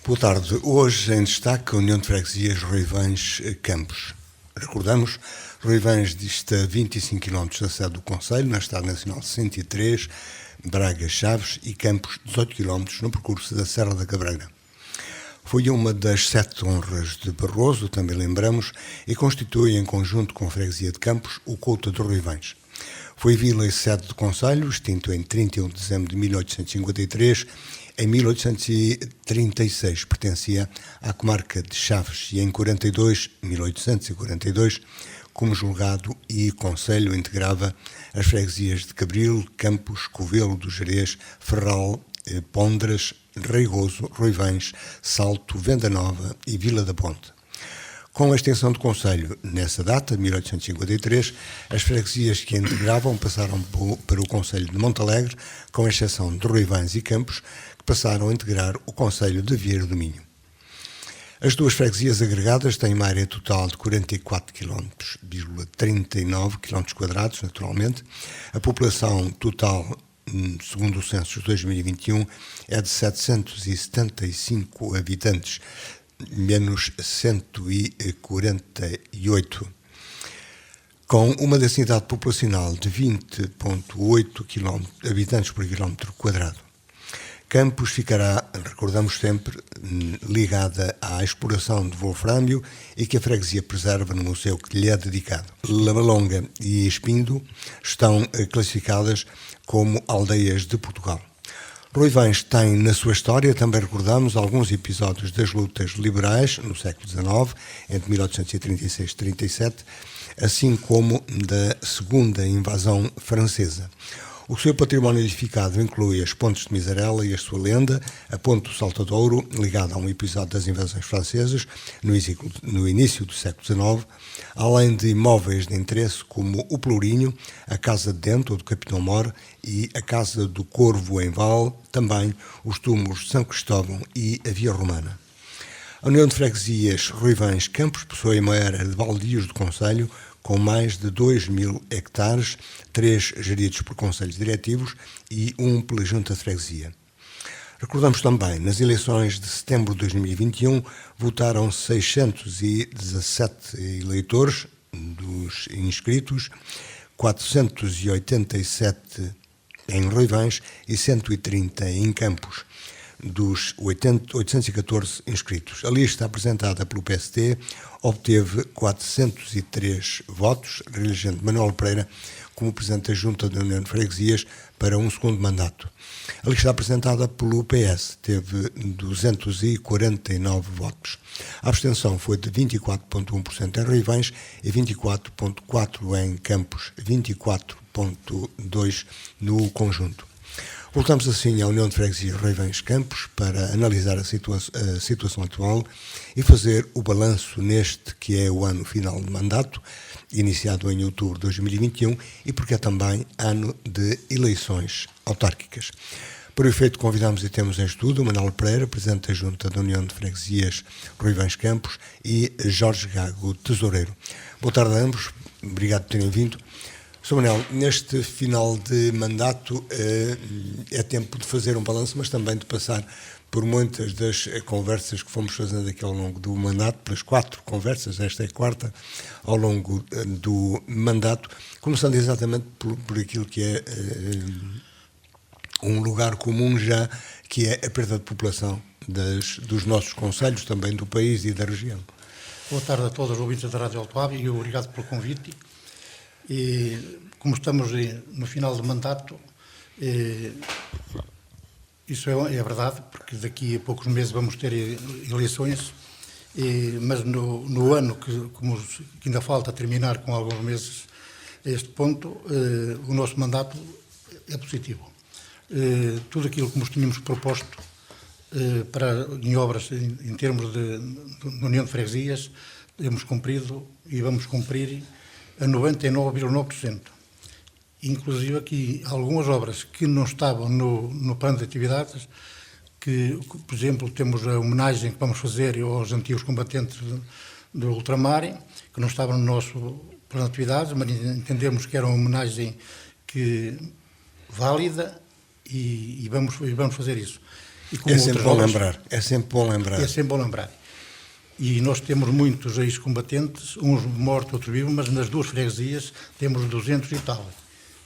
Boa tarde. Hoje em destaque a União de Freguesias Ruivães Campos. Recordamos, Ruivães dista 25 km da sede do Conselho, na Estrada Nacional 103, Braga-Chaves, e Campos 18 km no percurso da Serra da Cabreira. Foi uma das 7 honras de Barroso, também lembramos, e constitui, em conjunto com a Freguesia de Campos, o Couto de Ruivães. Foi vila e sede do Conselho, extinto em 31 de dezembro de 1853. Em 1836 pertencia à comarca de Chaves e em 1842, como julgado e conselho, integrava as freguesias de Cabril, Campos, Covelo do Gerês, Ferral, Pondras, Reigoso, Ruivães, Salto, Venda Nova e Vila da Ponte. Com a extensão do Conselho, nessa data, 1853, as freguesias que a integravam passaram para o Conselho de Montalegre, com exceção de Ruivães e Campos, que passaram a integrar o Conselho de Vieira do Minho. As duas freguesias agregadas têm uma área total de 44,39 km, naturalmente. A população total, segundo o censo de 2021, é de 775 habitantes, menos 148, com uma densidade populacional de 20,8 habitantes por quilómetro quadrado. Campos ficará, recordamos sempre, ligada à exploração de wolfrâmio e que a freguesia preserva no museu que lhe é dedicado. Lavalonga e Espindo estão classificadas como aldeias de Portugal. Ruivães tem na sua história, também recordamos, alguns episódios das lutas liberais no século XIX, entre 1836 e 37, assim como da segunda invasão francesa. O seu património edificado inclui as Pontes de Miserela e a sua lenda, a Ponte do Saltadouro, ligada a um episódio das invasões francesas no início do século XIX, além de imóveis de interesse como o Pelourinho, a Casa de Dentro do Capitão Mor e a Casa do Corvo em Val, também os túmulos de São Cristóvão e a Via Romana. A União de Freguesias Ruivães Campos possui uma área de baldios do Conselho, com mais de 2.000 hectares, 3 geridos por conselhos diretivos e 1 pela Junta de Freguesia. Recordamos também, nas eleições de setembro de 2021, votaram 617 eleitores dos inscritos, 487 em Ruivães e 130 em Campos, dos 814 inscritos. A lista apresentada pelo PST obteve 403 votos, reelegendo Manuel Pereira como Presidente da Junta da União de Freguesias para um segundo mandato. A lista apresentada pelo PS teve 249 votos. A abstenção foi de 24,1% em Ruivães e 24,4% em Campos, 24,2% no conjunto. Voltamos assim à União de Freguesias Ruivães Campos para analisar a situação atual e fazer o balanço neste que é o ano final de mandato, iniciado em outubro de 2021 e porque é também ano de eleições autárquicas. Para o efeito, convidamos e temos em estudo Manuel Pereira, Presidente da Junta da União de Freguesias Ruivães Campos, e Jorge Gago, Tesoureiro. Boa tarde a ambos, obrigado por terem vindo. Sr. Manuel, neste final de mandato é tempo de fazer um balanço, mas também de passar por muitas das conversas que fomos fazendo aqui ao longo do mandato, pelas 4 conversas, esta é a 4ª, ao longo do mandato, começando exatamente por aquilo que é um lugar comum já, que é a perda de população dos nossos concelhos, também do país e da região. Boa tarde a todos os ouvintes da Rádio Alto Abe e obrigado pelo convite. E como estamos no final do mandato, isso é verdade, porque daqui a poucos meses vamos ter eleições, mas no ano que ainda falta terminar com alguns meses a este ponto, o nosso mandato é positivo. Tudo aquilo que nos tínhamos proposto em obras em termos de União de Freguesias, temos cumprido e vamos cumprir a 99,9%. Inclusive aqui algumas obras que não estavam no plano de atividades, que, por exemplo, temos a homenagem que vamos fazer aos antigos combatentes do ultramar, que não estavam no nosso plano de atividades, mas entendemos que era uma homenagem válida e vamos fazer isso. E como é sempre bom outras lembrar. É sempre bom lembrar. É sempre bom lembrar. E nós temos muitos ex-combatentes, uns mortos, outros vivos, mas nas duas freguesias temos 200 e tal.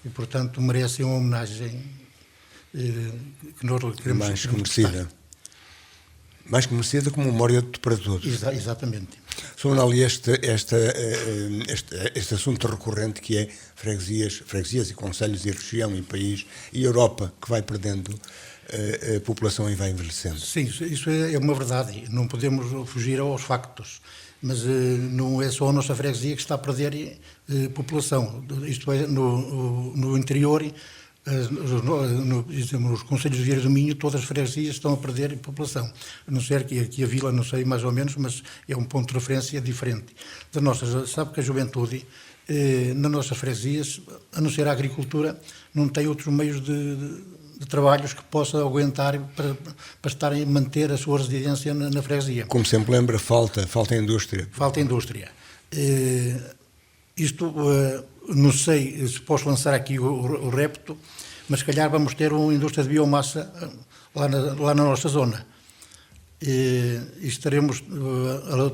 E, portanto, merecem uma homenagem que nós queremos mais que merecida. Mais que merecida como memória para todos. Exatamente. Sr. Manuel, este assunto recorrente que é freguesias e concelhos e região e país e Europa, que vai perdendo a população e vai envelhecendo. Sim, isso é uma verdade. Não podemos fugir aos factos. Mas não é só a nossa freguesia que está a perder população. Isto é, no interior, nos concelhos de Vieira do Minho, todas as freguesias estão a perder população. A não ser que aqui a vila, não sei mais ou menos, mas é um ponto de referência diferente. Sabe que a juventude, nas nossas freguesias, a não ser a agricultura, não tem outros meios de trabalhos que possa aguentar para estarem a manter a sua residência na freguesia. Como sempre lembra, falta indústria. Falta indústria. Isto, não sei se posso lançar aqui o repto, mas se calhar vamos ter uma indústria de biomassa lá na nossa zona. E estaremos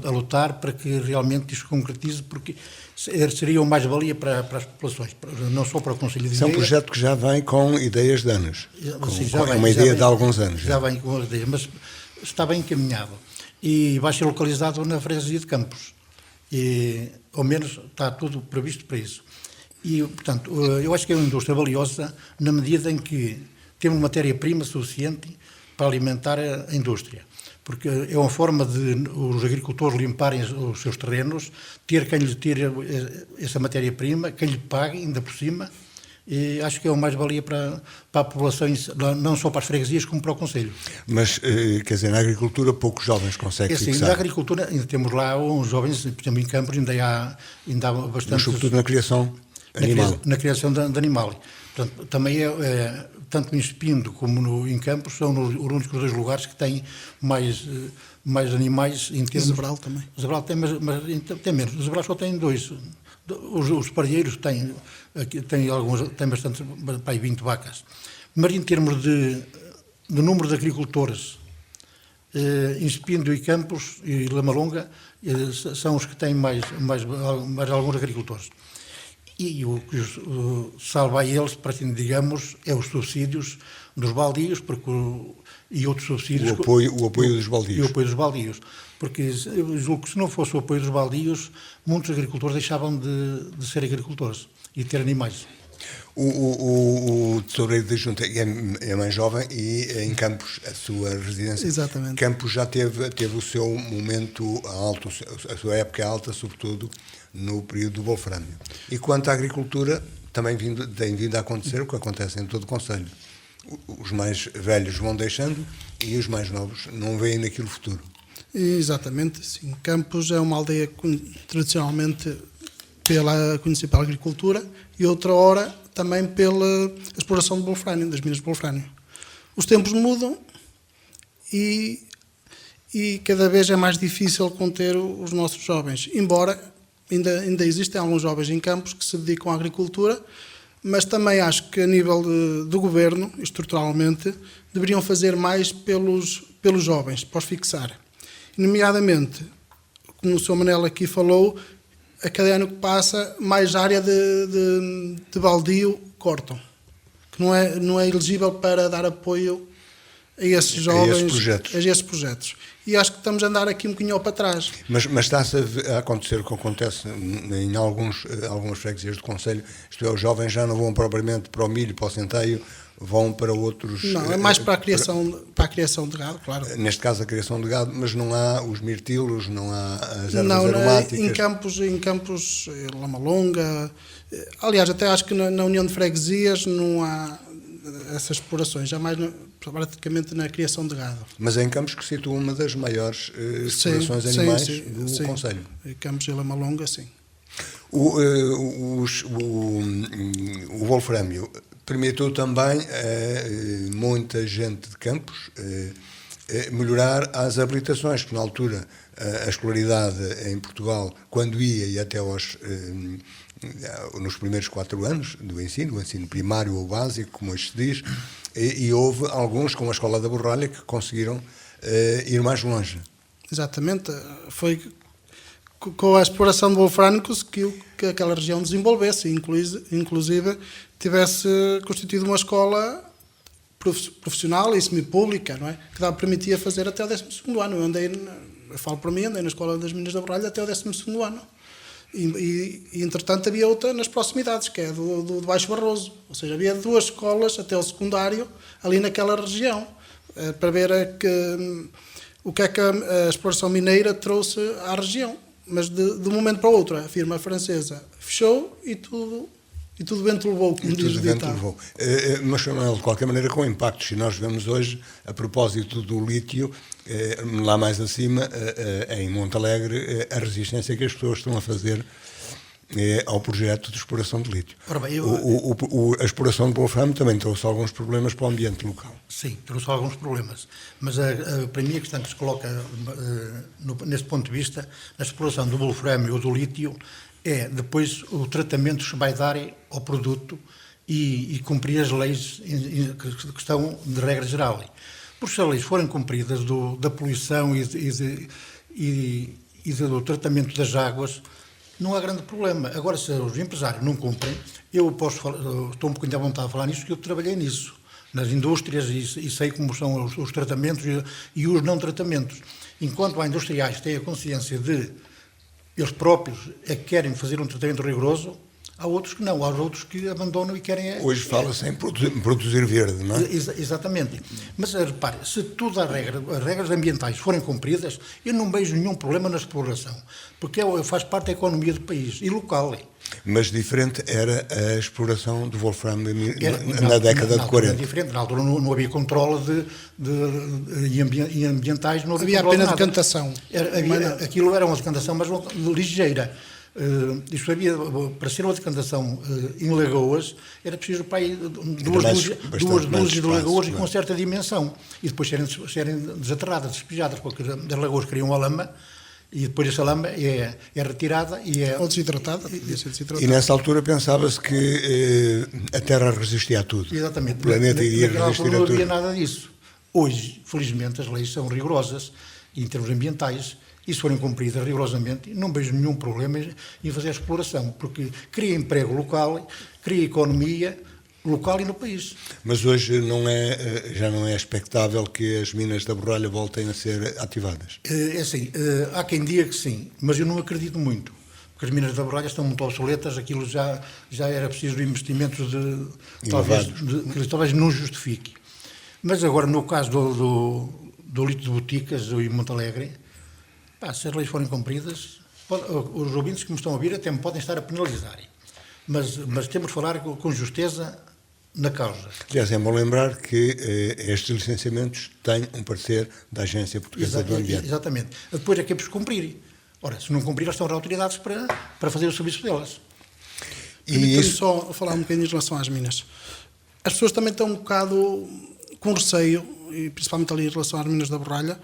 a lutar para que realmente isto se concretize, porque seria uma mais-valia para as populações, não só para o Conselho de Vieira. É um projeto que já vem com ideias de anos. É uma ideia de alguns anos. Já vem com ideias, mas está bem encaminhado. E vai ser localizado na freguesia de Campos. Ao menos está tudo previsto para isso. E, portanto, eu acho que é uma indústria valiosa na medida em que temos matéria-prima suficiente para alimentar a indústria. Porque é uma forma de os agricultores limparem os seus terrenos, ter quem lhe tire essa matéria-prima, quem lhe pague, ainda por cima, e acho que é uma mais-valia para a população, não só para as freguesias, como para o Conselho. Mas, quer dizer, na agricultura poucos jovens conseguem fixar. Na agricultura ainda temos lá uns jovens, por exemplo, em Campos ainda há bastante... Mas sobretudo na criação animal. Na criação de animal. Portanto, também tanto em Espindo como em Campos são os únicos dois lugares que têm mais animais em termos... Zebral também. Zebral tem, mas tem menos. O Zebral só tem 2. Os parelheiros têm bastante, para aí 20 vacas. Mas em termos de número de agricultores, em Espindo e Campos e Lamalonga são os que têm mais alguns agricultores. E o que salva a eles, para assim digamos, é os subsídios dos baldios e outros subsídios. O apoio dos baldios. E o apoio dos baldios. Porque eu julgo que se não fosse o apoio dos baldios, muitos agricultores deixavam de ser agricultores e de ter animais. O tesoureiro da Junta é mais jovem e em Campos, a sua residência. Exatamente. Campos já teve o seu momento alto, a sua época alta, sobretudo no período do Wolframio. E quanto à agricultura, também tem vindo a acontecer o que acontece em todo o Concelho. Os mais velhos vão deixando e os mais novos não veem naquilo futuro. Exatamente, sim. Campos é uma aldeia tradicionalmente conhecida pela agricultura e outra hora também pela exploração de wolframio, das minas de wolframio. Os tempos mudam e cada vez é mais difícil conter os nossos jovens, embora ainda existem alguns jovens em Campos que se dedicam à agricultura, mas também acho que a nível do governo, estruturalmente, deveriam fazer mais pelos jovens, para os fixar. Nomeadamente, como o Sr. Manel aqui falou, a cada ano que passa, mais área de baldio cortam, que não é elegível para dar apoio a esses jovens, a esses projetos. E acho que estamos a andar aqui um bocadinho para trás. Mas está-se a acontecer o que acontece em algumas freguesias do Concelho, isto é, os jovens já não vão propriamente para o milho, para o centeio, vão para outros... Não, é mais para a criação de gado, claro. Neste caso a criação de gado, mas não há os mirtilos, não há as ervas aromáticas. Em Campos, Lamalonga, aliás, até acho que na União de Freguesias não há essas explorações, já mais praticamente na criação de gado. Mas é em Campos que se situa uma das maiores explorações animais do Concelho. Campos e Lamalonga, sim. O wolframio permitiu também a muita gente de Campos melhorar as habilitações, porque na altura a escolaridade em Portugal, quando ia e até aos nos primeiros 4 anos do ensino, o ensino primário ou básico, como hoje se diz, e houve alguns, como a Escola da Borralha, que conseguiram ir mais longe. Exatamente. Foi com a exploração do wolframio que conseguiu que aquela região desenvolvesse, inclusive tivesse constituído uma escola profissional e semipública, não é? Que permitia fazer até o 12º ano. Eu falo para mim, andei na Escola das Minas da Borralha até o 12º ano. E entretanto havia outra nas proximidades, que é do Baixo Barroso. Ou seja, havia 2 escolas até o secundário ali naquela região, para ver o que é que a exploração mineira trouxe à região. Mas de um momento para o outro, a firma francesa fechou e tudo vento levou, como diz o ditado. Mas, Manuel, de qualquer maneira, com impactos, se nós vemos hoje, a propósito do lítio, lá mais acima, em Montalegre, a resistência que as pessoas estão a fazer ao projeto de exploração de lítio. Ora bem, a exploração de wolframio também trouxe alguns problemas para o ambiente local. Sim, trouxe alguns problemas. Mas para mim a questão que se coloca neste ponto de vista, na exploração do wolframio ou do lítio, é depois o tratamento que se vai dar ao produto e cumprir as leis que estão de regra geral. Porque se as leis forem cumpridas da poluição e do tratamento das águas, não há grande problema. Agora, se os empresários não cumprem, eu estou um bocadinho à vontade de falar nisso, porque eu trabalhei nisso, nas indústrias, e sei como são os tratamentos e os não tratamentos. Enquanto há industriais que têm a consciência de eles próprios querem fazer um tratamento rigoroso, há outros que não, há outros que abandonam e querem... Hoje fala-se em produzir verde, não é? Exatamente. Mas repare, se todas as regras ambientais forem cumpridas, eu não vejo nenhum problema na exploração, porque faz parte da economia do país e local. Mas diferente era a exploração do wolframio na década de 40. Era diferente, na altura não havia controle e ambientais, não havia apenas decantação. Aquilo era uma decantação, mas ligeira. Isto havia, para ser uma decantação em lagoas, era preciso para aí duas dúzias de lagoas e com certa dimensão. E depois serem desaterradas, despejadas, porque das lagoas criam a lama. E depois essa lama é retirada e é... Ou desidratada. E nessa altura pensava-se que a Terra resistia a tudo. Exatamente. O planeta iria resistir a tudo. Não havia nada disso. Hoje, felizmente, as leis são rigorosas em termos ambientais e se forem cumpridas rigorosamente, não vejo nenhum problema em fazer a exploração, porque cria emprego local, cria economia local e no país. Mas hoje já não é expectável que as minas da Borralha voltem a ser ativadas? É assim, há quem diga que sim, mas eu não acredito muito, porque as minas da Borralha estão muito obsoletas, aquilo já era preciso investimentos que talvez não justifique. Mas agora, no caso do lítio de Boticas e Montalegre, se as leis forem cumpridas, os ouvintes que me estão a ouvir até me podem estar a penalizar, mas temos de falar com justeza na causa. Aliás, é bom lembrar que estes licenciamentos têm um parecer da Agência Portuguesa do Ambiente. Exatamente. Depois é que é preciso cumprir. Ora, se não cumprir, elas estão autoridades para fazer o serviço delas. E só falar um bocadinho em relação às minas. As pessoas também estão um bocado com receio, e principalmente ali em relação às minas da Borralha,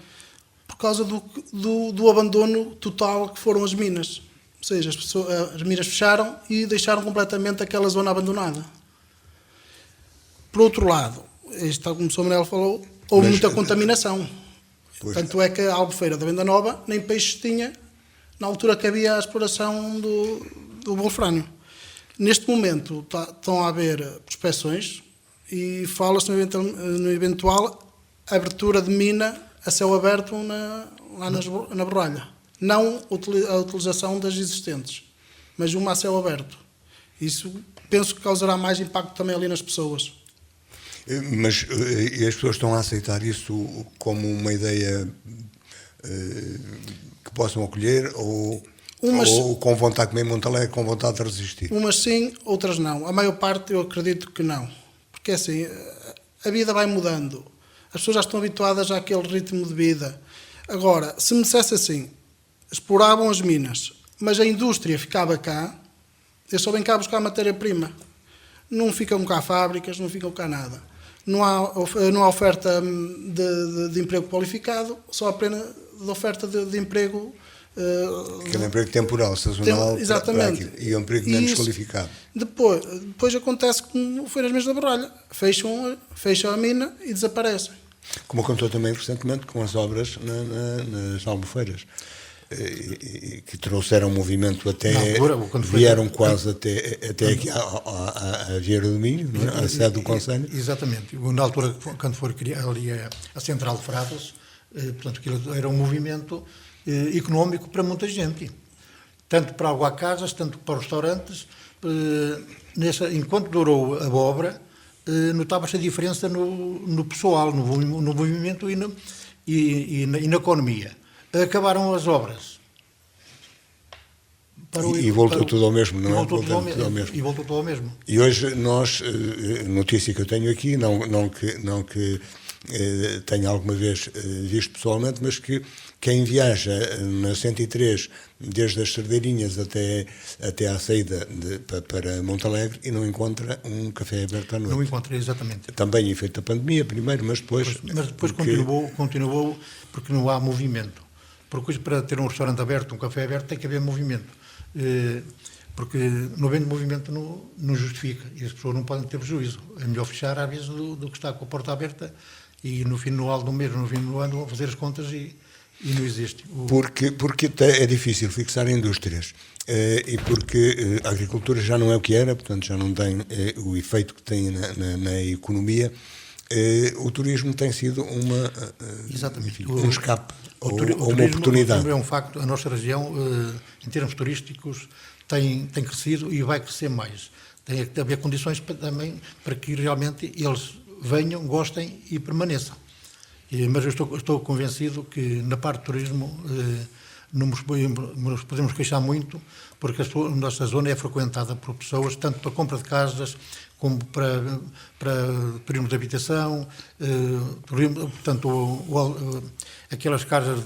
por causa do abandono total que foram as minas. Ou seja, as minas fecharam e deixaram completamente aquela zona abandonada. Por outro lado, tal como o Sr. Manuel falou, houve muita contaminação. Tanto é que a Albufeira da Venda Nova nem peixes tinha na altura que havia a exploração do wolframio. Neste momento estão a haver prospeções e fala-se no eventual abertura de mina a céu aberto lá na Borralha. Não a utilização das existentes, mas uma a céu aberto. Isso penso que causará mais impacto também ali nas pessoas. Mas as pessoas estão a aceitar isso como uma ideia que possam acolher ou com vontade, como em Montalegre, com vontade de resistir? Umas sim, outras não. A maior parte eu acredito que não. Porque assim, a vida vai mudando. As pessoas já estão habituadas àquele ritmo de vida. Agora, se me dissesse assim, exploravam as minas, mas a indústria ficava cá, eu só venho cá buscar matéria-prima. Não ficam cá fábricas, não ficam cá nada. Não há oferta de emprego qualificado, só apenas de oferta de emprego Que é um emprego temporal, sazonal, exatamente. E é um emprego menos qualificado. Depois acontece como foi nas minas da Barralha. Fecham a mina e desaparecem. Como aconteceu também recentemente com as obras nas Albufeiras, que trouxeram movimento até, vieram quase até aqui à Vieira do Minho, não é? À sede do Conselho. Exatamente. Na altura, quando foi criada ali a Central de Fradas, portanto, aquilo era um movimento económico para muita gente. Tanto para Aguacasas, tanto para restaurantes. Enquanto durou a obra, notava-se a diferença no pessoal, no movimento e na economia. Acabaram as obras. E voltou tudo ao mesmo, não é? Voltou tudo ao mesmo. E hoje nós, notícia que eu tenho aqui, não que tenha alguma vez visto pessoalmente, mas que quem viaja na 103 desde as Sardeirinhas até à saída para Montalegre e não encontra um café aberto à noite. Não encontra, exatamente. Também efeito da pandemia primeiro, mas depois... Mas depois continuou porque não há movimento. Porque hoje, para ter um restaurante aberto, um café aberto, tem que haver movimento. Porque não havendo movimento não justifica. E as pessoas não podem ter prejuízo. É melhor fechar, às vezes, do que estar com a porta aberta e no final do mês, no fim do ano, vão fazer as contas e não existe. Porque é difícil fixar indústrias e porque a agricultura já não é o que era, portanto já não tem o efeito que tem na economia. O turismo tem sido um escape ou uma oportunidade. É um facto, a nossa região, em termos turísticos, tem crescido e vai crescer mais. Tem que haver condições também para que realmente eles venham, gostem e permaneçam. Mas eu estou convencido que na parte do turismo não nos podemos queixar muito, porque a nossa zona é frequentada por pessoas, tanto para compra de casas, como para turismo de habitação, portanto, aquelas casas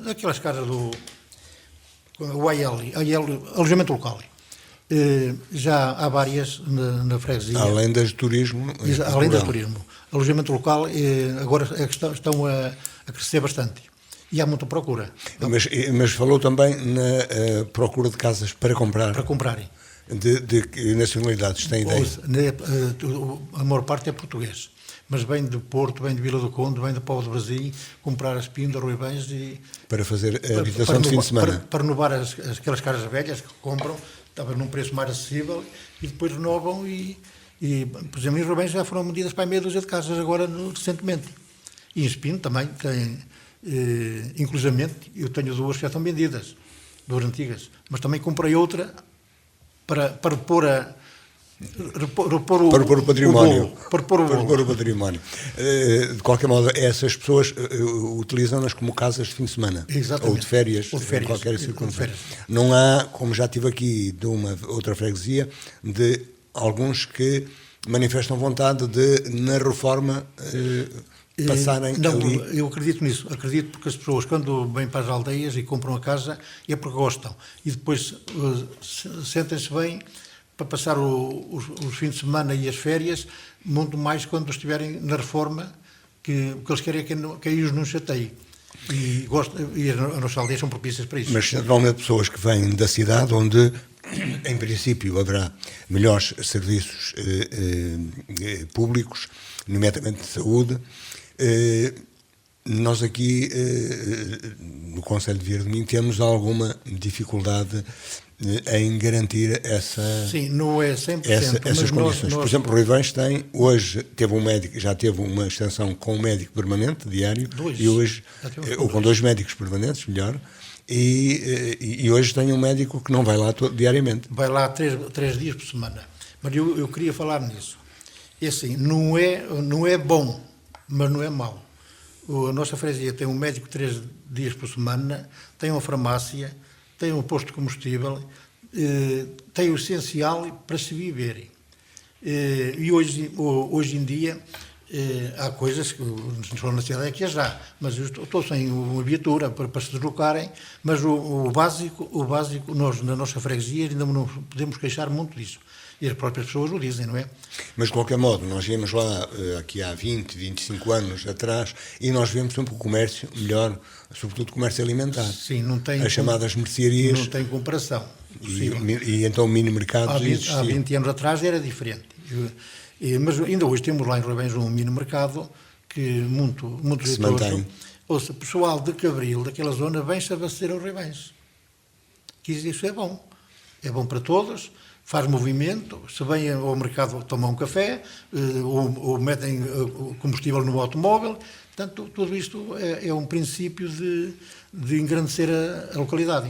aquelas casas do alojamento local. Já há várias na freguesia. Além das de turismo. Além das de turismo. Alojamento local agora estão a crescer bastante. E há muita procura. Mas falou também na procura de casas para comprar. Para comprarem. De que nacionalidades tem ideia? A maior parte é português. Mas vem de Porto, vem de Vila do Conde, vem de Pau de Brasil, comprar as Pindas, Ruibães e... Para fazer a habitação de fim de semana. Para renovar aquelas casas velhas que compram, estava num preço mais acessível, e depois renovam e por exemplo, em Ruibães já foram medidas para meia dúzia de casas agora, recentemente. E em Espinho também tem, inclusivamente, eu tenho duas que já estão vendidas, duas antigas, mas também comprei outra para pôr o património. Para pôr o património. De qualquer modo, essas pessoas utilizam-nas como casas de fim de semana. Exatamente. Ou de férias, em qualquer circunstância. Não há, como já tive aqui de uma outra freguesia, de alguns que manifestam vontade de, na reforma, passarem ali. Eu acredito nisso. Acredito porque as pessoas, quando vêm para as aldeias e compram a casa, é porque gostam. E depois sentem-se bem para passar os fins de semana e as férias, muito mais quando estiverem na reforma, que o que eles querem é que aí os não chateiem. E as nossas aldeias são propícias para isso. Mas normalmente pessoas que vêm da cidade, onde em princípio haverá melhores serviços públicos, nomeadamente de saúde. Nós aqui no Conselho de Vieira do Minho temos alguma dificuldade em garantir Sim, não é 100%, essas condições. Por exemplo, Ruivães tem, hoje teve um médico, já teve uma extensão com um médico permanente, diário, e hoje, ou com 2 médicos permanentes, melhor, e hoje tem um médico que não vai lá diariamente. Vai lá 3 dias por semana. Mas eu queria falar nisso. É assim, não é bom, mas não é mau. A nossa freguesia tem um médico 3 dias por semana, tem uma farmácia, tem um posto de combustível, tem o essencial para se viverem. E hoje em dia há coisas que na cidade é que já, mas eu estou sem uma viatura para se deslocarem, mas o básico nós na nossa freguesia ainda não podemos queixar muito disso. E as próprias pessoas o dizem, não é? Mas, de qualquer modo, nós íamos lá aqui há 20, 25 anos atrás e nós vemos sempre o comércio melhor, sobretudo o comércio alimentar. Sim, não tem... As chamadas mercearias. Não tem comparação. E então mini-mercados existiam. Há 20 anos atrás era diferente. Mas ainda hoje temos lá em Rebens um mini-mercado que muito se mantém. Ouça, o pessoal de Cabril, daquela zona, vem-se abastecer aos Rebens. Que isso é bom. É bom para todos, faz movimento, se vêm ao mercado tomar um café, ou metem combustível no automóvel. Portanto, tudo isto é um princípio de engrandecer a localidade.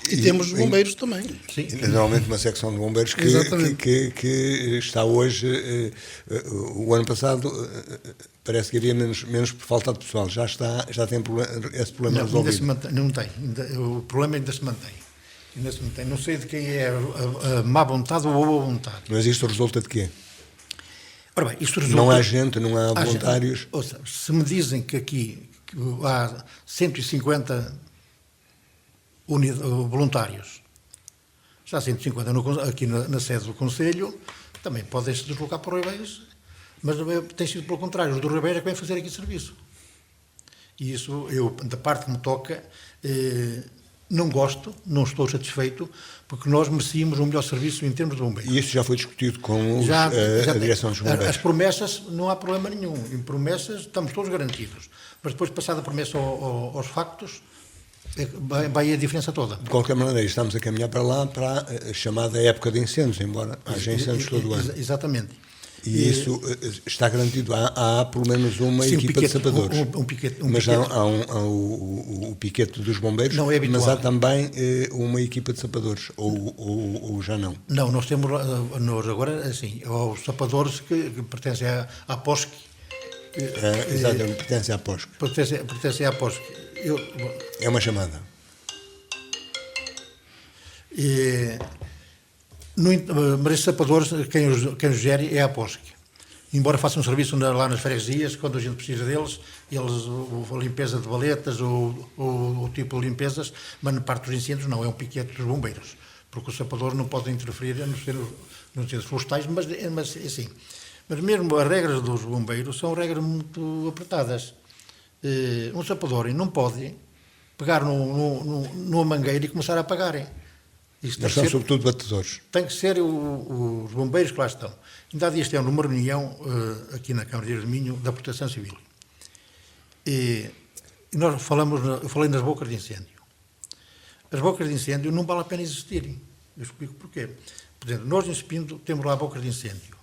E temos bombeiros também. Sim. Normalmente uma secção de bombeiros que está hoje, o ano passado parece que havia menos por falta de pessoal, já tem esse problema resolvido. O problema ainda se mantém. Não sei de quem é a má vontade ou a boa vontade. Mas isto resulta de quê? Ora bem, isto resulta... Não há gente, não há voluntários? Ouça, se me dizem que aqui há 150 voluntários, já há 150 aqui na sede do Conselho, também podem se deslocar para o Rebeiros, mas tem sido pelo contrário, os do Rebeiros é que vêm fazer aqui serviço. E isso, da parte que me toca, não gosto, não estou satisfeito, porque nós merecíamos um melhor serviço em termos de bombeiros. E isso já foi discutido com a direção dos bombeiros? As promessas, não há problema nenhum. Em promessas estamos todos garantidos. Mas depois, passada a promessa aos factos, vai a diferença toda. De qualquer maneira, estamos a caminhar para lá, para a chamada época de incêndios, embora haja incêndios todo o ano. Exatamente. E isso está garantido. Há pelo menos uma equipa de sapadores. Mas há o piquete dos bombeiros, não é habitual. Mas há também uma equipa de sapadores, ou já não? Não, nós temos agora, assim, os sapadores que pertencem à POSC. Exatamente, pertencem à POSC. Pertencem à POSC. É uma chamada. Mas esses sapadores, quem os gere é a POSC. Embora façam um serviço lá nas freguesias, quando a gente precisa deles, a limpeza de valetas ou o tipo de limpezas, mas na parte dos incêndios não, é um piquete dos bombeiros, porque o sapador não pode interferir nos centros florestais, mas assim. Mas mesmo as regras dos bombeiros são regras muito apertadas. Um sapador não pode pegar numa mangueira e começar a apagar. Mas são sobretudo batedores. Tem que ser os bombeiros que lá estão. Ainda há dias temos uma reunião aqui na Câmara de Minho da Proteção Civil. E nós eu falei nas bocas de incêndio. As bocas de incêndio não vale a pena existirem. Eu explico porquê. Por exemplo, nós em Espinho temos lá bocas de incêndio.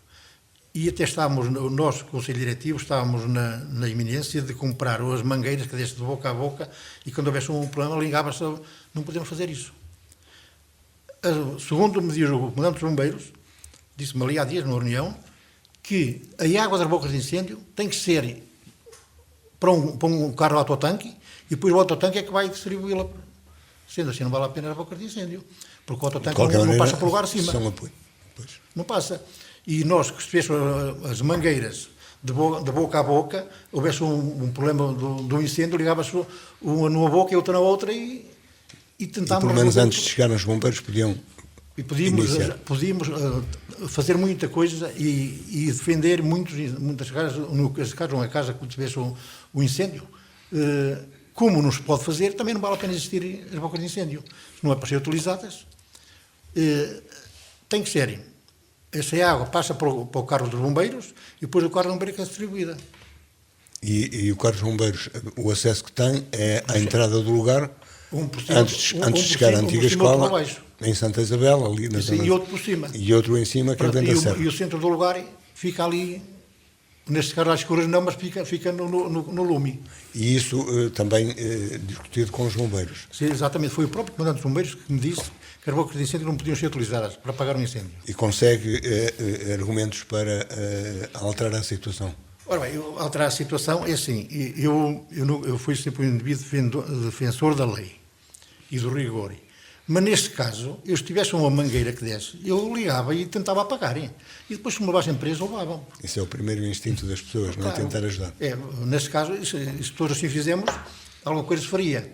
E até estávamos, nós, Conselho Diretivo, estávamos na iminência de comprar as mangueiras que desce de boca a boca e quando houvesse um problema ligava-se, não podemos fazer isso. Segundo me diz o comandante dos bombeiros, disse-me ali há dias numa reunião, que a água das bocas de incêndio tem que ser para um carro autotanque e depois o autotanque é que vai distribuí-la. Sendo assim, não vale a pena as bocas de incêndio, porque o autotanque não passa pelo lugar acima. São apoio. Pois. Não passa. E nós, que se fez as mangueiras de boca a boca, houvesse um problema do incêndio, ligava-se uma numa boca e outra na outra e tentámos... E pelo menos antes de chegar aos bombeiros podíamos fazer muita coisa e defender muitas casas, no caso uma casa que tivesse um incêndio, como não se pode fazer, também não vale a pena existir as bocas de incêndio. Se não é para ser utilizadas, tem que ser. Essa água passa para o carro dos bombeiros e depois o carro dos bombeiros é distribuída. E o carro dos bombeiros, o acesso que tem é à entrada do lugar, antes de chegar à antiga escola, em Santa Isabel, ali na zona. E outro por cima. E outro em cima, que vem da serra. E o centro do lugar fica ali, neste caso às escuras não, mas fica no lume. E isso também discutido com os bombeiros. Sim, exatamente, foi o próprio comandante dos bombeiros que me disse que as bocas de incêndio não podiam ser utilizadas para apagar um incêndio. E consegue argumentos para alterar a situação? Ora bem, alterar a situação é assim, eu fui sempre um indivíduo defensor da lei e do rigor. Mas neste caso, eu se tivesse uma mangueira que desse, eu ligava e tentava apagar. E depois, se me levassem preso, levavam. Isso é o primeiro instinto das pessoas, não é? Tentar ajudar. Neste caso, se todos assim fizemos, alguma coisa se faria.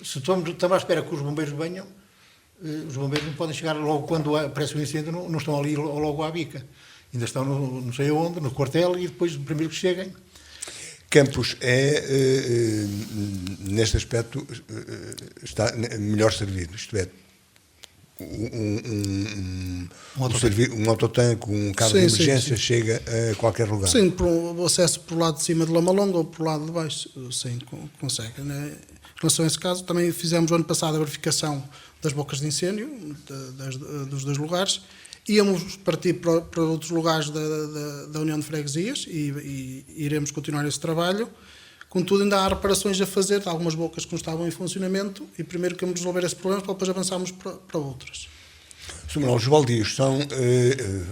Se estamos à espera que os bombeiros venham, os bombeiros não podem chegar logo quando aparece o incêndio, não estão ali logo à bica. Ainda estão não sei onde, no quartel, e depois, primeiro que cheguem. Campos neste aspecto, está melhor servido, isto é, um autotanque, um carro de emergência chega a qualquer lugar. Sim, o acesso por lado de cima de Lama Longa ou por lado de baixo, sim, consegue. Né? Em relação a esse caso, também fizemos o ano passado a verificação das bocas de incêndio, dos dois lugares. Íamos partir para outros lugares da União de Freguesias e iremos continuar esse trabalho. Contudo, ainda há reparações a fazer de algumas bocas que não estavam em funcionamento e primeiro queremos resolver esse problema para depois avançarmos para outras. Sr. Manuel, os baldios são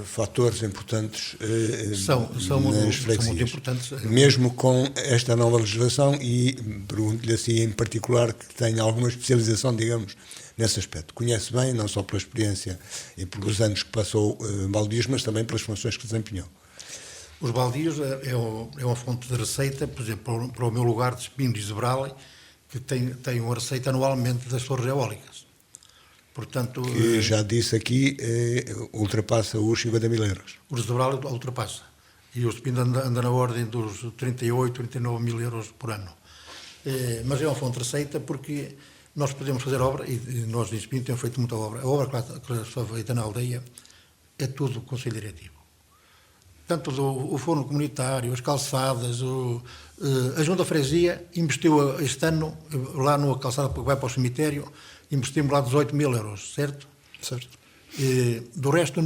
fatores importantes são nas freguesias, muito importantes. Mesmo com esta nova legislação, e pergunto-lhe assim em particular que tem alguma especialização, digamos, nesse aspecto. Conhece bem, não só pela experiência e pelos anos que passou em baldios, mas também pelas funções que desempenhou. Os baldios é uma fonte de receita, por exemplo, para o meu lugar de Espinhos e Zebrale, que tem uma receita anualmente das torres eólicas. Portanto, que já disse aqui, ultrapassa os 50 mil euros. O Zebrale ultrapassa. E o Espinhos anda na ordem dos 38, 39 mil euros por ano. Mas é uma fonte de receita porque nós podemos fazer obra, e nós em Espinho temos feito muita obra. A obra que está feita na aldeia é tudo Conselho Diretivo. Tanto o forno comunitário, as calçadas, a Junta da Freguesia investiu este ano, lá na calçada que vai para o cemitério, investimos lá 18 mil euros, certo? Certo. Do resto,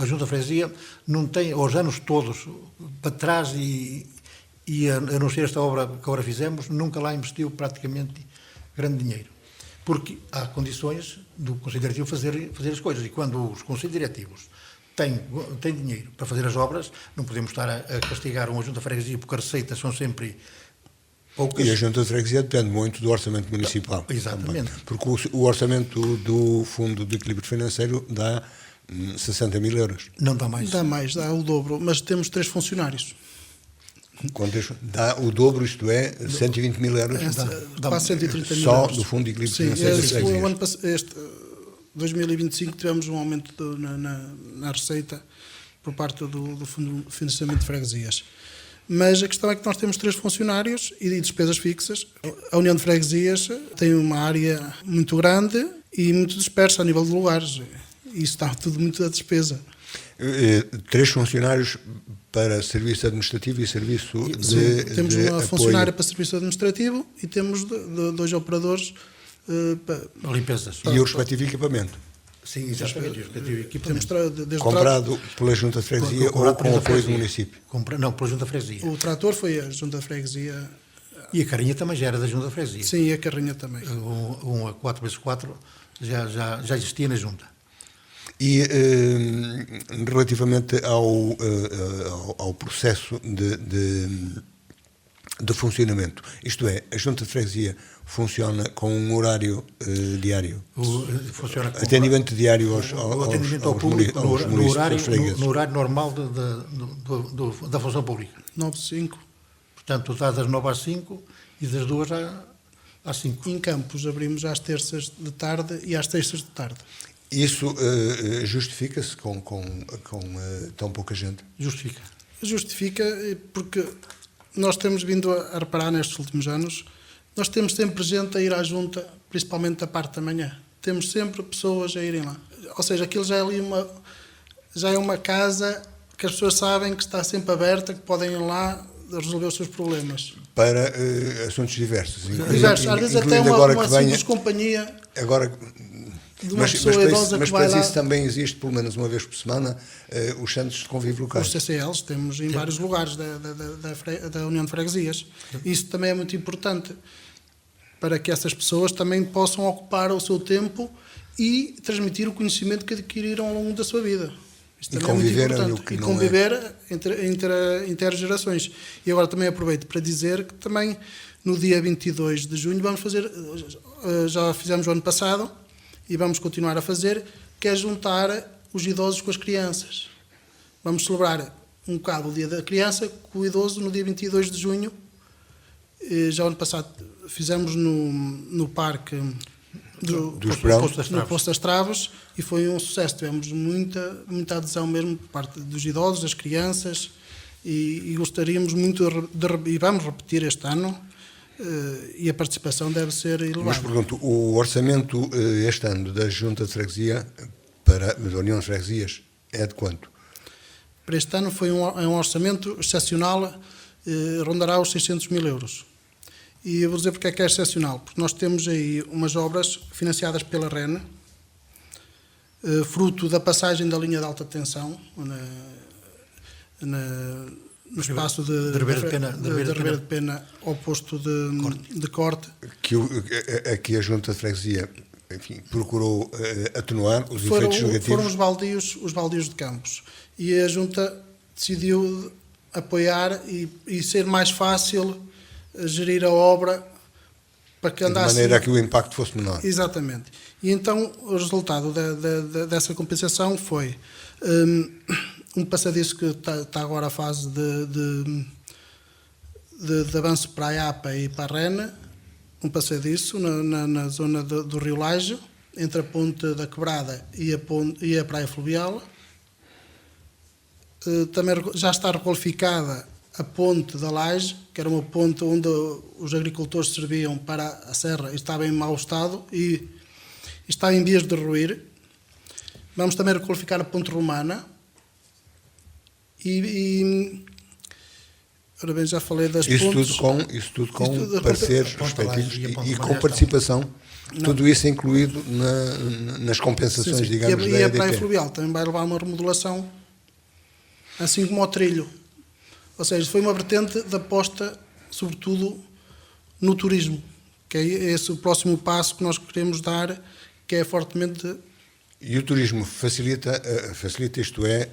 a Junta da Freguesia não tem, aos anos todos, para trás, e a não ser esta obra que agora fizemos, nunca lá investiu praticamente grande dinheiro. Porque há condições do Conselho Diretivo fazer as coisas, e quando os Conselhos Diretivos têm dinheiro para fazer as obras, não podemos estar a castigar uma Junta de Freguesia porque as receitas são sempre poucas. E a Junta de Freguesia depende muito do orçamento municipal. Exatamente. Também, porque o orçamento do Fundo de Equilíbrio Financeiro dá 60 mil euros. Não dá mais. Dá o dobro, mas temos 3 funcionários. Dá o dobro, isto é, 120 mil euros. Dá quase 130 mil só euros. do Fundo de Equilíbrio Financeiro. Financeiro. O ano passado, 2025 tivemos um aumento na receita por parte do Fundo de Financiamento de Freguesias. Mas a questão é que nós temos 3 funcionários e despesas fixas. A União de Freguesias tem uma área muito grande e muito dispersa a nível de lugares. E isso está tudo muito a despesa. 3 funcionários para serviço administrativo e serviço de temos uma apoio. funcionária para serviço administrativo e temos 2 operadores para limpezas. E o respectivo equipamento. Sim, exatamente. O respectivo equipamento. Comprado pela Junta de Freguesia ou com o apoio do município? Não, pela Junta de Freguesia. O trator foi a Junta de Freguesia. E a carrinha também já era da Junta de Freguesia. Sim, e a carrinha também. A 4x4 já existia na Junta. E relativamente ao processo de funcionamento, isto é, a Junta de Freguesia funciona com um horário diário? Funciona com atendimento diário aos atendimento ao público no horário normal da função pública. 9-5. Portanto, está das 9 às 5 e das 2 às 5. Em Campos abrimos às terças de tarde e às sextas de tarde. Isso justifica-se com tão pouca gente? Justifica porque nós temos vindo a reparar nestes últimos anos, nós temos sempre gente a ir à junta, principalmente da parte da manhã. Temos sempre pessoas a irem lá. Ou seja, aquilo já é uma casa que as pessoas sabem que está sempre aberta, que podem ir lá resolver os seus problemas. Para assuntos diversos. Diversos. Às vezes até uma simples companhia. Agora, de uma pessoa idosa que vai lá. Mas isso também existe, pelo menos uma vez por semana, os centros de convívio locais. Os CCLs temos em vários lugares da União de Freguesias. Isso também é muito importante para que essas pessoas também possam ocupar o seu tempo e transmitir o conhecimento que adquiriram ao longo da sua vida. Isto também é muito importante. E conviver entre gerações. E agora também aproveito para dizer que também no dia 22 de junho vamos fazer, já fizemos o ano passado, e vamos continuar a fazer, que é juntar os idosos com as crianças. Vamos celebrar um bocado o Dia da Criança com o idoso no dia 22 de junho. Já o ano passado fizemos no Parque do Esperão. no Poço das Traves, e foi um sucesso. Tivemos muita adesão mesmo por parte dos idosos, das crianças, e gostaríamos muito e vamos repetir este ano, e a participação deve ser elevada. Mas pergunto, o orçamento este ano da Junta de Freguesia, da União de Freguesias, é de quanto? Para este ano foi um orçamento excepcional, rondará os 600 mil euros. E eu vou dizer porque é que é excepcional, porque nós temos aí umas obras financiadas pela REN, fruto da passagem da linha de alta tensão no espaço de Ribeira de Pena ao posto de corte. Que aqui a Junta de Freguesia, enfim, procurou atenuar os efeitos negativos. Foram os baldios de Campos. E a Junta decidiu apoiar e ser mais fácil gerir a obra para que andasse... De maneira a que o impacto fosse menor. Exatamente. E então o resultado dessa compensação foi um passadiço que está agora a fase de avanço para a APA e para a REN, um passadiço na zona do Rio Laje, entre a Ponte da Quebrada e a Praia Fluvial. Também já está requalificada a Ponte da Laje, que era uma ponte onde os agricultores serviam para a serra e estava em mau estado e está em vias de ruir. Vamos também requalificar a Ponte Romana ora bem, já falei das pontes. Isso tudo com parceiros respectivos e com participação. Tudo isso é incluído nas compensações, sim. Digamos, da EDP. E a Praia Fluvial também vai levar uma remodelação, assim como o trilho. Ou seja, foi uma vertente de aposta, sobretudo, no turismo, que é esse o próximo passo que nós queremos dar, que é fortemente... E o turismo facilita, isto é,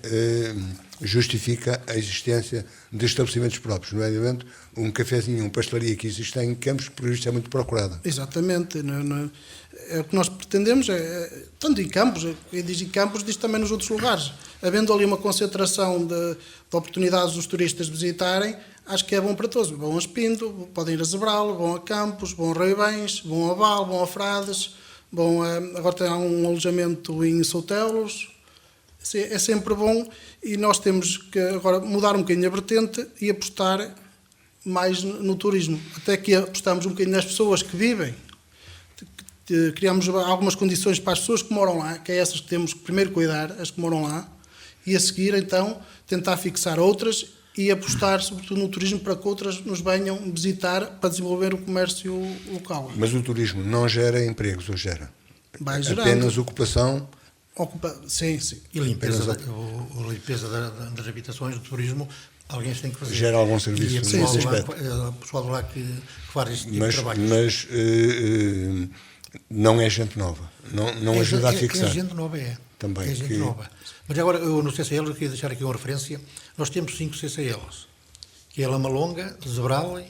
justifica a existência de estabelecimentos próprios, nomeadamente um cafezinho, uma pastelaria que existe em Campos, por isso é muito procurada. Exatamente. É o que nós pretendemos, tanto em Campos, quem diz em Campos diz também nos outros lugares. Havendo ali uma concentração de oportunidades dos turistas visitarem, acho que é bom para todos. Vão a Espinto, podem ir a Zebral, vão a Campos, vão a Reibens, vão a Val, vão a Frades, agora tem um alojamento em Soutelos. É sempre bom, e nós temos que agora mudar um bocadinho a vertente e apostar mais no turismo. Até que apostamos um bocadinho nas pessoas que vivem. Criamos algumas condições para as pessoas que moram lá, que é essas que temos que primeiro cuidar, as que moram lá, e a seguir, então, tentar fixar outras e apostar, sobretudo, no turismo para que outras nos venham visitar para desenvolver o comércio local. Mas o turismo não gera empregos, ou gera? Vai gerando. Apenas ocupação? Sim. E limpeza das habitações, do turismo, alguém tem que fazer. Gera algum serviço nesse aspecto. O pessoal lá que faz este tipo de trabalho. Mas não é gente nova, não ajuda a fixar. É gente nova, Também. É gente nova. Mas agora, no CCL, eu queria deixar aqui uma referência. Nós temos 5 CCLs, que é Lamalonga, Zebral,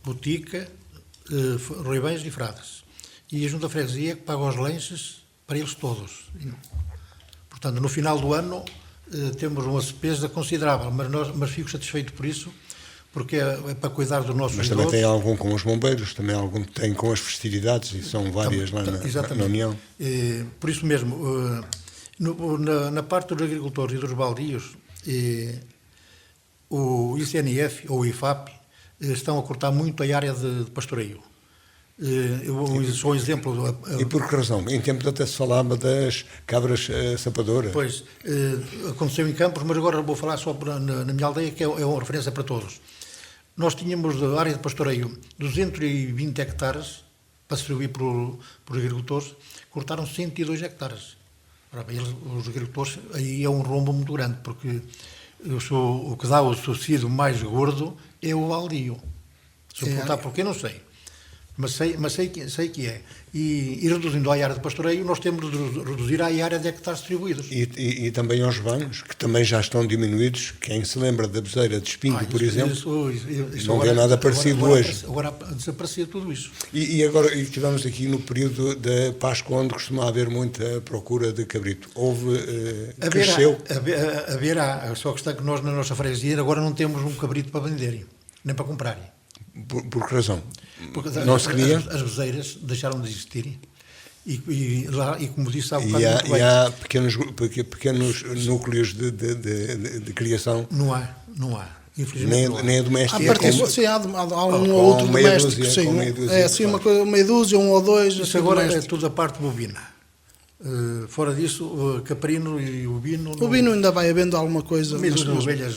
Botica, Roibães e Frades. E a Junta de Freguesia que paga os lanches para eles todos. Portanto, no final do ano, temos uma despesa considerável, mas fico satisfeito por isso, porque é para cuidar dos nossos idosos. Mas também tem algum com os bombeiros, também algum tem com as festividades, e são várias lá na União. Por isso mesmo, na parte dos agricultores e dos baldios, o ICNF ou o IFAP estão a cortar muito a área de pastoreio. Só um exemplo. E por que razão? Em tempos até se falava das cabras sapadoras. Pois, aconteceu em Campos, mas agora vou falar só na minha aldeia, que é uma referência para todos. Nós tínhamos da área de pastoreio 220 hectares para servir por agricultores, cortaram 102 hectares. Ora bem, os agricultores, aí é um rombo muito grande, porque o que dá o subsídio mais gordo é o baldio. Se eu perguntar porquê, não sei. Mas sei que é. E reduzindo a área de pastoreio, nós temos de reduzir a área de hectares distribuídos. E também aos rebanhos, que também já estão diminuídos. Quem se lembra da bezeira de Espinho, por exemplo, não vê nada parecido hoje. Agora desaparecia tudo isso. E agora estivemos aqui no período da Páscoa, onde costuma haver muita procura de cabrito. Cresceu? Haverá, só que está que nós na nossa freguesia agora não temos um cabrito para venderem, nem para comprarem. Por que razão? Porque não se queria? As bezeiras deixaram de existir E como disse há E bocado muito bem, há pequenos núcleos de criação, não há. Infelizmente não há. nem a doméstica. Sim, há um ou outro doméstico, sim. É assim, meia dúzia, um ou dois. Isso assim, agora doméstico. é tudo a parte bovina. Fora disso, caprino e ovino... O vinho ainda vai havendo alguma coisa. Meio de ovelhas,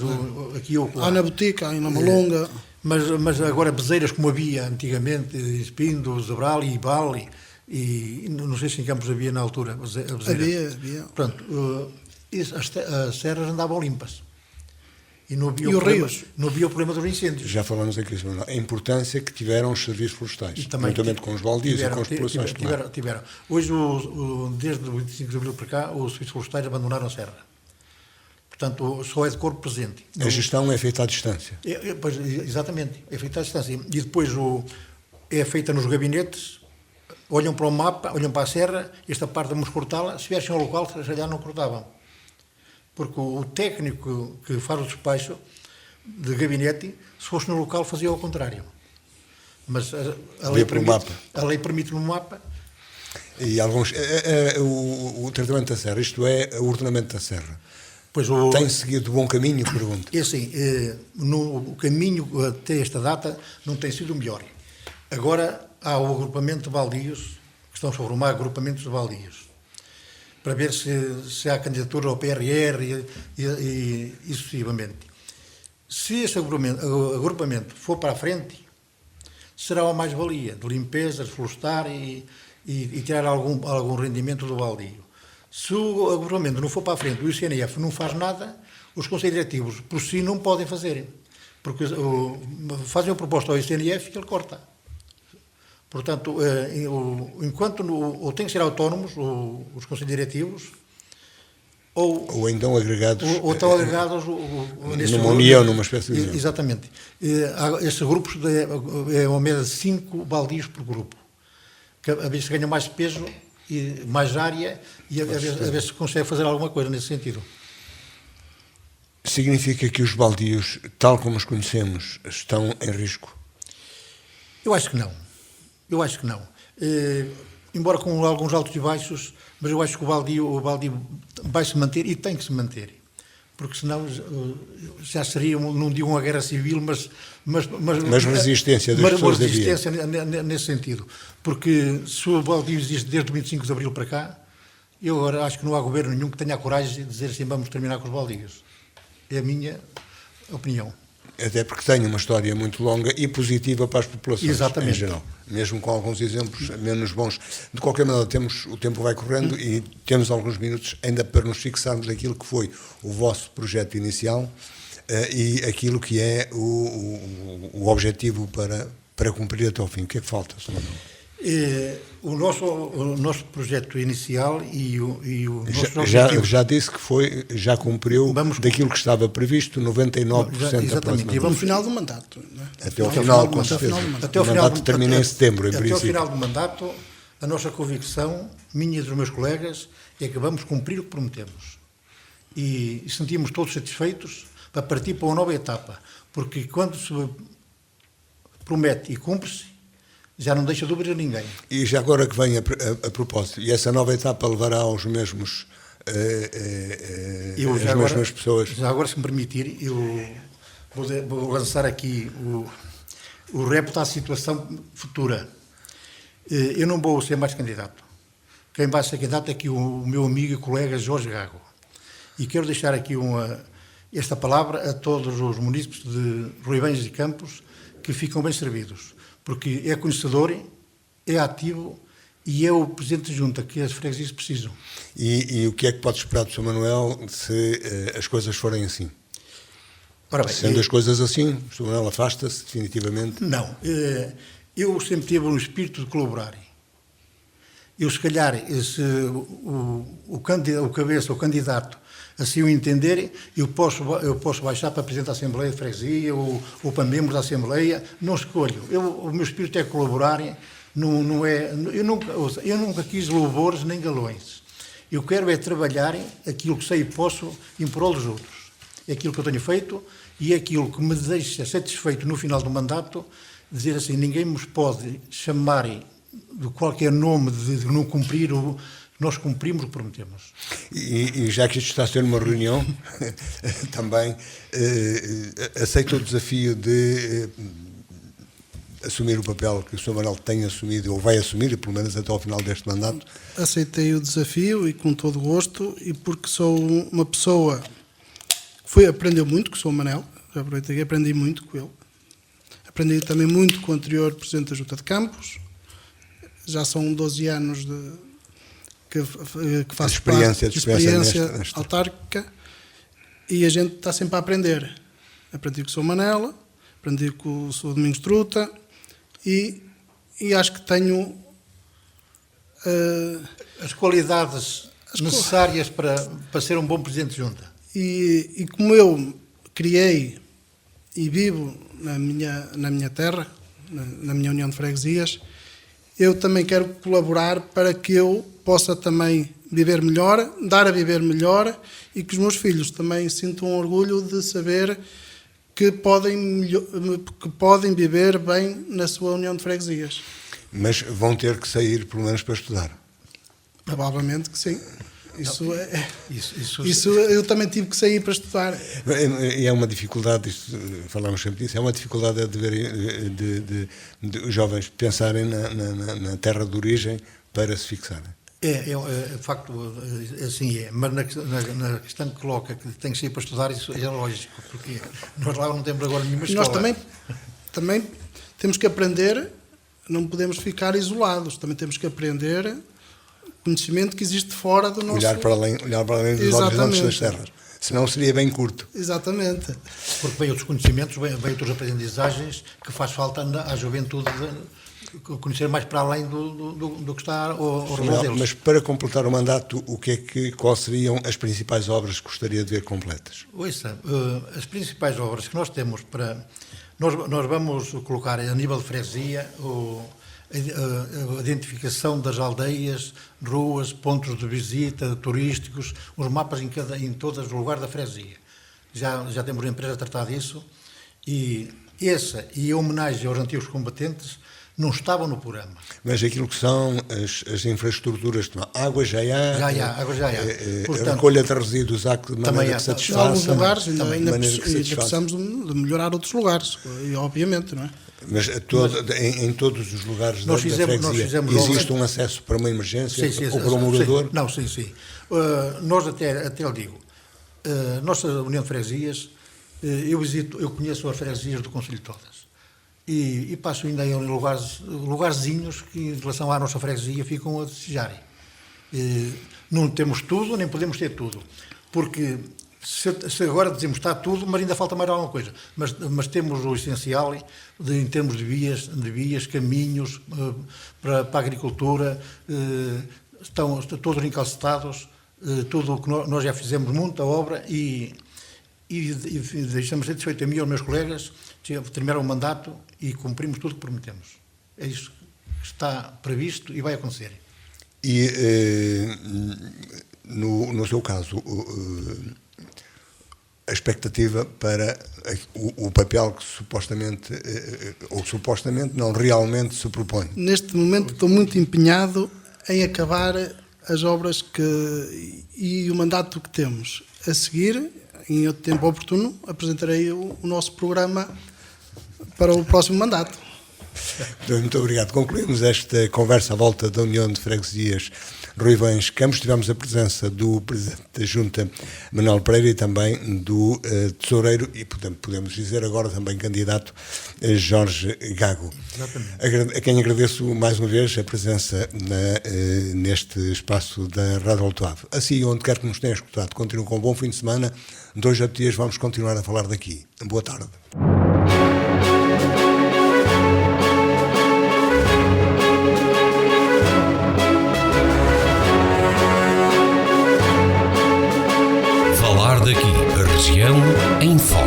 aqui ou lá. Há na botica, há na Malonga. Mas agora bezeiras como havia antigamente, Espindo, Zabral e Bali, e não sei se em Campos havia na altura a bezeira. Havia. Pronto, as serras andavam limpas. E não havia, E os rios? Não havia o problema dos incêndios. Já falamos aqui sobre a importância que tiveram os serviços florestais, juntamente com os baldios e com as populações. Tiveram. Hoje, desde o 25 de abril para cá, os serviços florestais abandonaram a serra. Portanto, só é de corpo presente. A gestão é feita à distância. Pois, exatamente, é feita à distância. E depois é feita nos gabinetes, olham para o mapa, olham para a serra, esta parte vamos cortá-la, se viessem ao local, já não cortavam. Porque o técnico que faz o despacho de gabinete, se fosse no local, fazia ao contrário. Mas a lei permite no mapa. E alguns, o tratamento da serra, isto é, o ordenamento da serra, tem seguido bom caminho, pergunto? É assim, o caminho até esta data não tem sido o melhor. Agora há o agrupamento de baldios, que estão a formar agrupamentos de baldios, para ver se há candidatura ao PRR e sucessivamente. Se esse agrupamento for para a frente, será uma mais-valia de limpeza, de florestar e tirar algum rendimento do baldio. Se o agrupamento não for para a frente, o ICNF não faz nada, os conselhos diretivos por si não podem fazer, porque fazem uma proposta ao ICNF e ele corta. Portanto, enquanto ou têm que ser autónomos os conselhos diretivos, ou então agregados, ou estão agregados numa união, numa espécie de união. Exatamente. Estes grupos é uma média de 5 baldios por grupo, que a ver se ganham mais peso e mais área e a ver se consegue fazer alguma coisa nesse sentido. Significa que os baldios, tal como os conhecemos, estão em risco? Eu acho que não. Embora com alguns altos e baixos, mas eu acho que o baldio vai se manter e tem que se manter. Porque senão já seria, não digo uma guerra civil, mas resistência das pessoas da via. Resistência nesse sentido. Porque se o baldio existe desde o 25 de abril para cá, eu agora acho que não há governo nenhum que tenha a coragem de dizer assim, vamos terminar com os baldios. É a minha opinião. Até porque tem uma história muito longa e positiva para as populações. Exatamente. Em geral. Mesmo com alguns exemplos menos bons. De qualquer maneira, o tempo vai correndo e temos alguns minutos ainda para nos fixarmos naquilo que foi o vosso projeto inicial e aquilo que é o objetivo para cumprir até ao fim. O que é que falta, Sr. Manuel? O nosso projeto inicial e o nosso objetivo... Já disse que já cumpriu daquilo que estava previsto, 99% aproximadamente. No final do mandato. Até ao final, com certeza. O mandato termina em setembro, em princípio. Até ao final do mandato, a nossa convicção, minha e dos meus colegas, é que vamos cumprir o que prometemos. E sentimos todos satisfeitos para partir para uma nova etapa. Porque quando se promete e cumpre-se, já não deixa dúvida a ninguém. E já agora que vem a propósito, e essa nova etapa levará aos mesmos mesmas pessoas? Já agora, se me permitir, eu vou lançar aqui o repto à situação futura. Eu não vou ser mais candidato. Quem vai ser candidato é aqui o meu amigo e colega Jorge Gago. E quero deixar aqui esta palavra a todos os munícipes de Ruibães e Campos que ficam bem servidos. Porque é conhecedor, é ativo e é o Presidente de Junta que as freguesias precisam. E o que é que pode esperar do Sr. Manuel se as coisas forem assim? Ora bem, sendo as coisas assim, o Sr. Manuel afasta-se definitivamente? Não. Eu sempre tive um espírito de colaborar. Eu, se calhar, se o candidato assim o entender, eu posso baixar para Presidente da Assembleia de Freguesia ou para membro da Assembleia, não escolho. O meu espírito é colaborar, não é, eu nunca quis louvores nem galões. Eu quero é trabalhar aquilo que sei e posso em prol dos outros. É aquilo que eu tenho feito e é aquilo que me deixa satisfeito no final do mandato, dizer assim, ninguém nos pode chamar qualquer nome de não cumprir, nós cumprimos o que prometemos. E já que isto está a ser uma reunião, também aceito o desafio de assumir o papel que o Sr. Manuel tem assumido, ou vai assumir, pelo menos até ao final deste mandato? Aceitei o desafio e com todo gosto, e porque sou uma pessoa que aprendeu muito com o Sr. Manel, já aproveitei que aprendi muito com ele. Aprendi também muito com o anterior Presidente da Junta de Campos. Já são 12 anos que faço experiência autárquica, e a gente está sempre a aprender. Aprendi com o Sr. Manel, aprendi com o Sr. Domingos Truta, e acho que tenho as qualidades necessárias para ser um bom Presidente de Junta. E como eu criei e vivo na minha terra, na minha União de Freguesias, eu também quero colaborar para que eu possa também viver melhor, dar a viver melhor, e que os meus filhos também sintam orgulho de saber que podem viver bem na sua União de Freguesias. Mas vão ter que sair, pelo menos, para estudar? Provavelmente que sim. Isso eu também tive que sair para estudar. E é uma dificuldade, falamos sempre disso, é uma dificuldade de os jovens pensarem na terra de origem para se fixarem. De facto, assim é. Mas na questão que coloca que tem que sair para estudar, isso é lógico, porque nós lá não temos agora nenhuma escola. Nós também temos que aprender, não podemos ficar isolados, também temos que aprender conhecimento que existe fora do nosso... Olhar para além dos horizontes das terras, senão seria bem curto. Exatamente. Porque vem outros conhecimentos, vem outras aprendizagens que faz falta à juventude conhecer mais para além do que está ao redor deles. Mas para completar o mandato, quais seriam as principais obras que gostaria de ver completas? Ouça, as principais obras que nós temos para... Nós vamos colocar a nível de freguesia a identificação das aldeias, ruas, pontos de visita, turísticos, os mapas em todos os lugares da freguesia. Já temos uma empresa a tratar disso, e a homenagem aos antigos combatentes não estavam no programa. Mas aquilo que são as infraestruturas, água já há. Água já há. Portanto, a recolha de resíduos há de maneira que satisfaça. Em alguns lugares ainda precisamos de melhorar outros lugares, obviamente, não é? Mas em todos os lugares da freguesia existe um acesso para uma emergência ou para um morador? Não, sim. Nós até lhe digo, nossa União de Freguesias, eu conheço as freguesias do Concelho todas. E passo ainda em lugarzinhos que, em relação à nossa freguesia, ficam a desejarem. Não temos tudo, nem podemos ter tudo. Porque se agora dizemos que está tudo, mas ainda falta mais alguma coisa. Mas temos o essencial em termos de vias, caminhos para a agricultura, estão todos encalcetados, tudo o que nós já fizemos, muita obra, e deixamos satisfeito a mim e aos meus colegas, terminaram o mandato e cumprimos tudo o que prometemos. É isso que está previsto e vai acontecer. E, no seu caso, a expectativa para o papel que supostamente não, realmente se propõe? Neste momento estou muito empenhado em acabar as obras e o mandato que temos. A seguir, em outro tempo oportuno, apresentarei o nosso programa para o próximo mandato. Muito obrigado. Concluímos esta conversa à volta da União de Freguesias Ruivães Campos. Tivemos a presença do Presidente da Junta, Manuel Pereira, e também do Tesoureiro e, podemos dizer agora, também candidato, Jorge Gago. Exatamente. A quem agradeço mais uma vez a presença neste espaço da Rádio Alto Ave. Assim, onde quer que nos tenha escutado, continuo com um bom fim de semana. 2 a 8 dias vamos continuar a falar daqui. Boa tarde. Falar daqui, a região em foco.